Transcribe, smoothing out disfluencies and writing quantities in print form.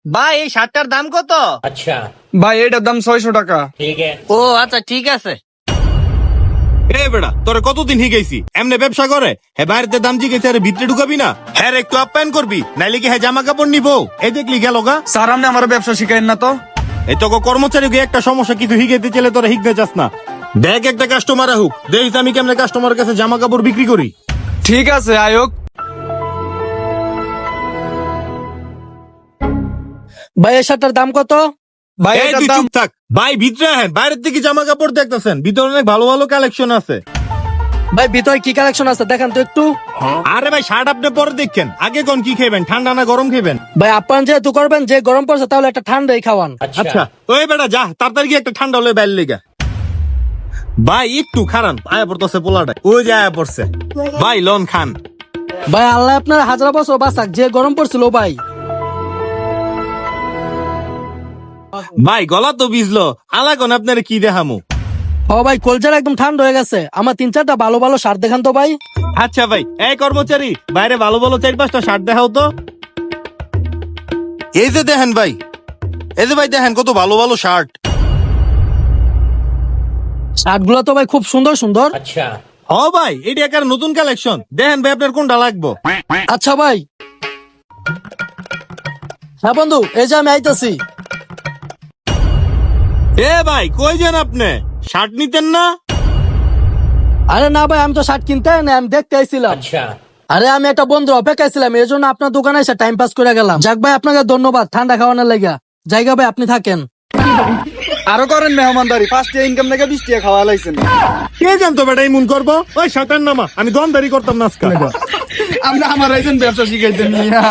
ভাই এই শার্টটার দাম কত? अच्छा ভাই এটার দাম 600 টাকা। ठीक है। ও আচ্ছা ঠিক আছে। এ বেড়া তোরে কতদিন হিগেছি এমনি ব্যবসা করে হে বাইরেতে দাম জিগেছে আরে ভিতরে ঢুকাবি না হ্যাঁ একটু আপ্যায়ন করবি নাইলে কি হ্যাঁ জামা কাপড় নিবো এই দেখলি গেল গা স্যার আপনি আমার ব্যবসা শিখাইন না তো। এই তো কর্মচারী একটা সমস্যা কিছু হিগাইতে চলে তোরা হিগতে চাস না। দেখ একটা কাস্টমার আহুক দেখিস আমি কেমনে কাস্টমারের কাছে জামা কাপড় বিক্রি করি। ঠিক আছে আয়োগ। ভাই এই শার্টটার দাম কত? ভাই এই এটার তুই দাম চুপ থাক ভাই ভিতরে আহেন বাইরের থেকে জামা কাপড় দেখতেছেন ভিতরে অনেক ভালো ভালো কালেকশন আছে। ভাই ভিতরে কি কালেকশন আছে দেখান তো একটু। আরে ভাই শার্ট আপনি পরে দেখছেন আগে কোন কি খাবেন ঠান্ডা না গরম খাবেন? ভাই আপনার যেহেতু করবেন যে গরম পড়ছে তাহলে একটা ঠান্ডাই খাওয়ান। আচ্ছা ওই বেটা যা তাড়াতাড়ি গিয়ে একটা ঠান্ডা হলে বাইরে লেগা। ভাই একটু খারান আয়া পড়তেছে পোলাটা ওই যে আয়া পড়ছে ভাই লন খান। ভাই আল্লাহ আপনার হাজার বছর বাঁচাক, যে গরম পড়ছিল ভাই। ভাই গলা তো বিজলো আলাগন আপনার কি দেখামু। ও ভাই কলজার একদম ঠান্ডা হয়ে গেছে, আমার 3-4টা ভালো ভালো শার্ট দেখান তো ভাই। আচ্ছা ভাই এই কর্মচারী বাইরে ভালো ভালো 4-5টা শার্ট দেখাও তো। এই যে দেখেন ভাই এই যে ভাই দেখেন কত ভালো ভালো শার্ট। শার্ট গুলো তো ভাই খুব সুন্দর সুন্দর। अच्छा হ ভাই এটা একটা নতুন কালেকশন দেখেন ভাই আপনার কোনটা লাগবো। আচ্ছা ভাই। হ্যাঁ বন্ধু এই যে আমি আইতাছি। এ ভাই কই যান আপনি শার্ট নিতেন না? আরে না ভাই আমি তো শার্ট কিনতে না, আমি দেখতে আইছিলাম। अच्छा আরে আমি একটা বন্ধু অপেক্ষায় ছিলাম, এই জন্য আপনার দোকানে এসে টাইম পাস করে গেলাম। যাক ভাই আপনাকে ধন্যবাদ ঠান্ডা খাওয়ানোর লাগা। জায়গা ভাই আপনি থাকেন। আরো করেন মেহমানদারি, 5 টাকা ইনকাম থেকে 20 টাকা খাওয়া লাইছেন। কে জানতো বেটা এমন করবো ওই শার্টের নামা আমি দমদারি করতাম না আজকে। আপনি আমার আইছেন ব্যবসা শিখাইতেন নিয়া।